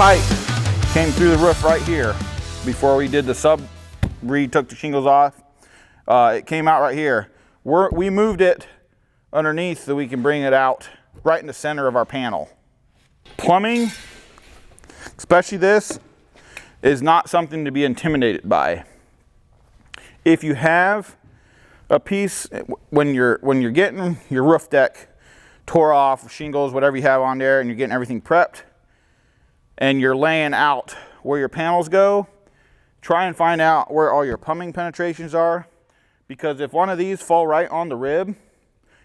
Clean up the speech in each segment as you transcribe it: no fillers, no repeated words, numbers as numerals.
pipe came through the roof right here before we did the took the shingles off. It came out right here. We moved it underneath so we can bring it out right in the center of our panel. Plumbing, especially this, is not something to be intimidated by. If you have a piece, when you're getting your roof deck tore off, shingles, whatever you have on there, and you're getting everything prepped, and you're laying out where your panels go, try and find out where all your plumbing penetrations are, because if one of these fall right on the rib,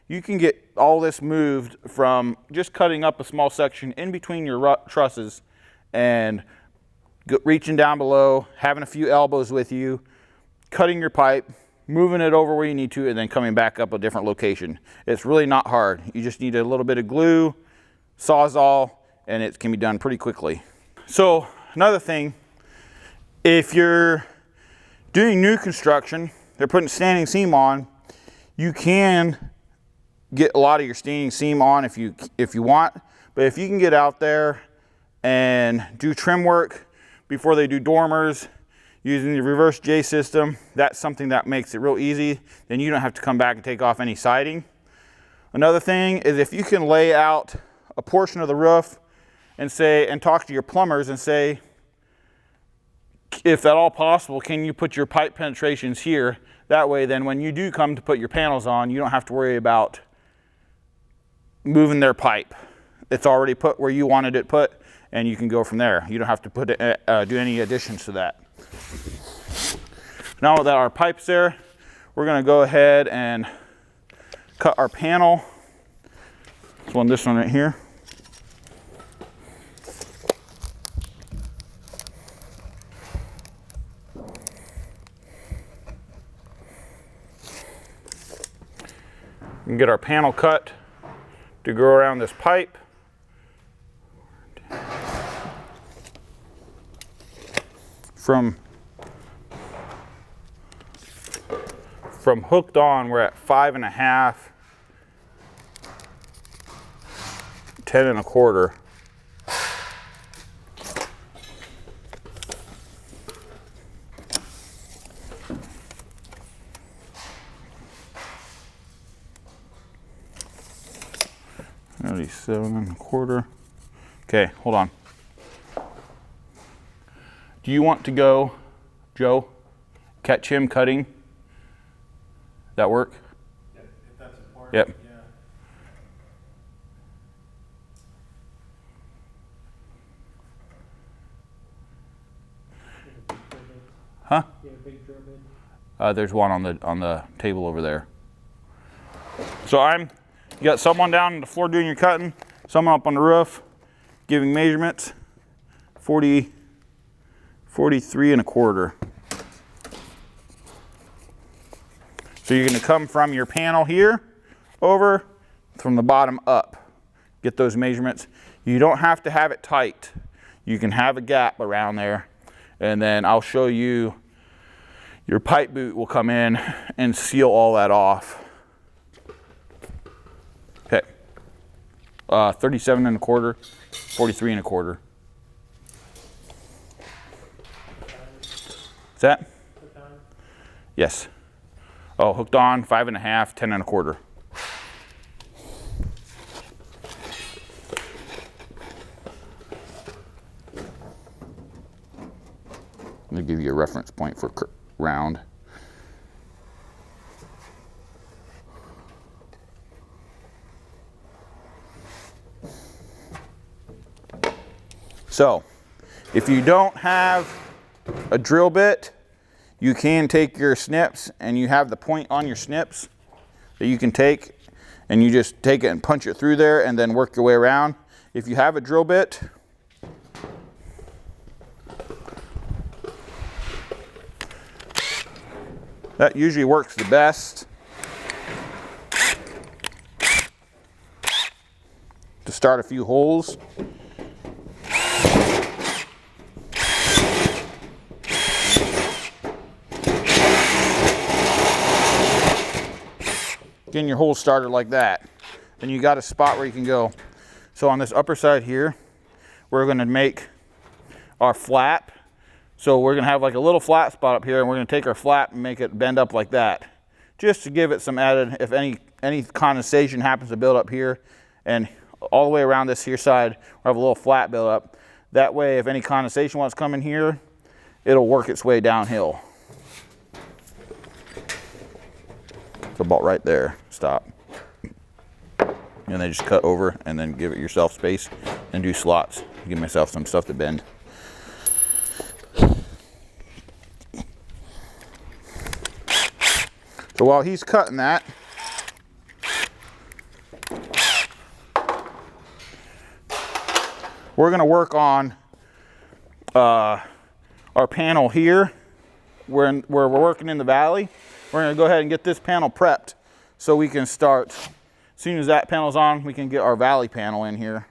you can get all this moved from just cutting up a small section in between your trusses and reaching down below, having a few elbows with you, cutting your pipe, moving it over where you need to, and then coming back up a different location. It's really not hard. You just need a little bit of glue, Sawzall, and it can be done pretty quickly. So another thing, if you're doing new construction, they're putting standing seam on, you can get a lot of your standing seam on if you want, but if you can get out there and do trim work before they do dormers using the reverse J system, that's something that makes it real easy. Then you don't have to come back and take off any siding. Another thing is if you can lay out a portion of the roof and talk to your plumbers and say, if at all possible, can you put your pipe penetrations here? That way then when you do come to put your panels on, you don't have to worry about moving their pipe. It's already put where you wanted it put, and you can go from there. You don't have to put do any additions to that. Now that our pipe's there, we're going to go ahead and cut our panel. This one right here. We can get our panel cut to go around this pipe. From hooked on, we're at 5.5, 10 1/4. Nearly 7 1/4. Okay, hold on. Do you want to go, Joe, catch him cutting? That work? Yeah, if that's important. Yep. Yeah. Huh? You have a big drill bit? There's one on the table over there. So you got someone down on the floor doing your cutting, someone up on the roof giving measurements. 43 1/4. So you're going to come from your panel here over from the bottom up. Get those measurements. You don't have to have it tight. You can have a gap around there, and then I'll show you your pipe boot will come in and seal all that off. Okay. 37 1/4, 43 1/4. Is that? Yes. Oh, hooked on, 5.5, 10 1/4. Let me give you a reference point for round. So, if you don't have a drill bit, you can take your snips, and you have the point on your snips that you can take, and you just take it and punch it through there and then work your way around. If you have a drill bit, that usually works the best to start a few holes. Getting your hole started like that. Then you got a spot where you can go. So on this upper side here, we're going to make our flap. So we're gonna have like a little flat spot up here, and we're gonna take our flap and make it bend up like that, just to give it some added, if any condensation happens to build up here, and all the way around this here side, we'll have a little flat build up. That way, if any condensation wants to come in here, it'll work its way downhill. It's about right there, stop. And then just cut over and then give it yourself space and do slots. Give myself some stuff to bend. So while he's cutting that, we're gonna work on our panel here where we're working in the valley. We're gonna go ahead and get this panel prepped so we can start. As soon as that panel's on, we can get our valley panel in here.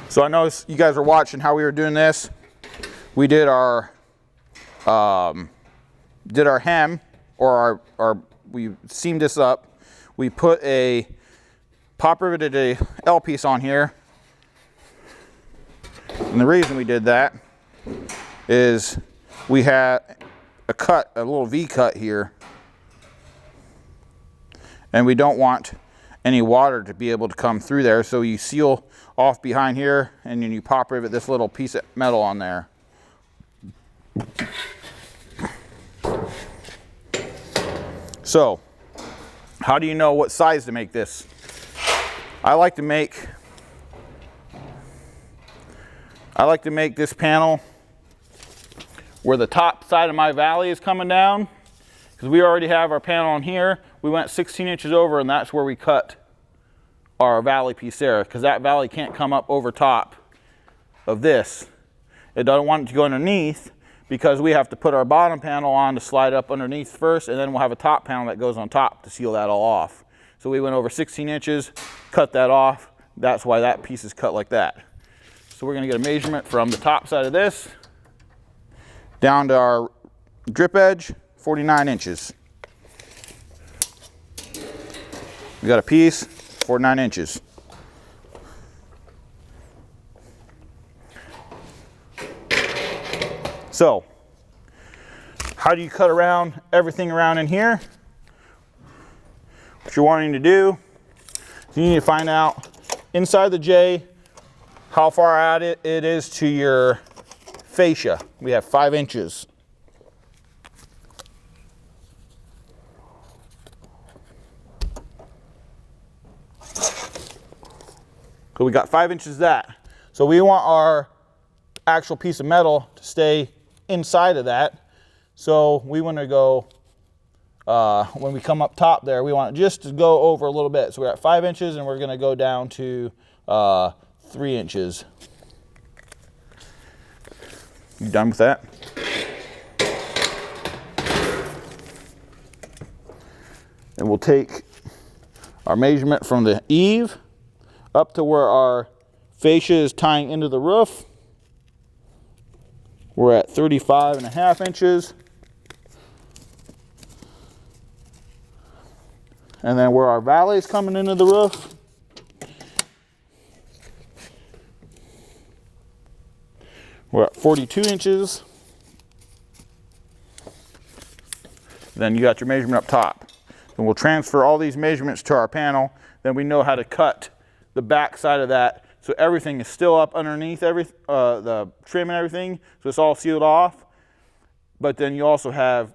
So I know you guys were watching how we were doing this. We did our hem, or we seamed this up. We put a pop riveted a L piece on here. And the reason we did that is we had a little V cut here, and we don't want any water to be able to come through there, so you seal off behind here and then you pop rivet this little piece of metal on there. So how do you know what size to make this? I like to make this panel where the top side of my valley is coming down, because we already have our panel on here. We went 16 inches over, and that's where we cut our valley piece there, because that valley can't come up over top of this. It doesn't want it to go underneath, because we have to put our bottom panel on to slide up underneath first, and then we'll have a top panel that goes on top to seal that all off. So we went over 16 inches, cut that off. That's why that piece is cut like that. So we're gonna get a measurement from the top side of this down to our drip edge, 49 inches. We got a piece, 49 inches. So, how do you cut around everything around in here? What you're wanting to do, you need to find out inside the J how far out it is to your fascia. We have 5 inches. So we got 5 inches of that. So we want our actual piece of metal to stay inside of that. So we want to go, when we come up top there, we want it just to go over a little bit. So we're at 5 inches, and we're going to go down to 3 inches. You done with that? And we'll take our measurement from the eave up to where our fascia is tying into the roof. We're at 35.5 inches. And then where our valley is coming into the roof, we're at 42 inches. Then you got your measurement up top. And we'll transfer all these measurements to our panel. Then we know how to cut the back side of that, so everything is still up underneath the trim and everything, so it's all sealed off. But then you also have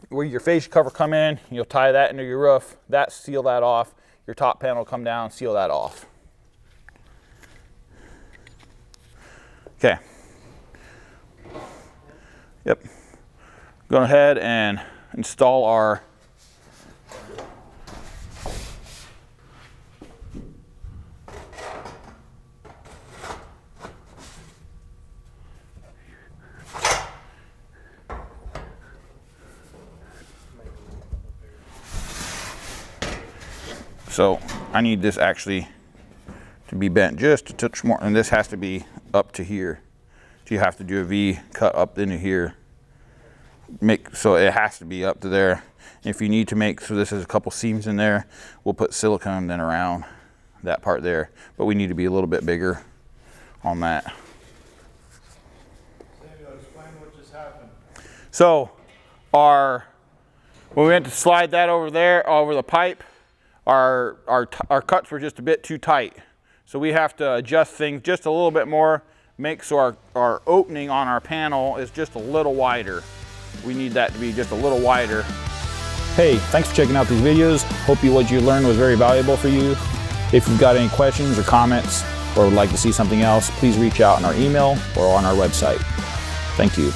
where your fascia cover come in, you'll tie that into your roof, seal that off. Your top panel will come down, seal that off. Okay. Yep. Go ahead and install our So I need this actually to be bent just a touch more, and this has to be up to here. So you have to do a V cut up into here. So it has to be up to there. If you need to make, so this is a couple seams in there, we'll put silicone then around that part there. But we need to be a little bit bigger on that. Samuel, explain what just happened. So when we went to slide that over there, over the pipe, our cuts were just a bit too tight. So we have to adjust things just a little bit more, make so our opening on our panel is just a little wider. We need that to be just a little wider. Hey, thanks for checking out these videos. Hope what you learned was very valuable for you. If you've got any questions or comments or would like to see something else, please reach out on our email or on our website. Thank you.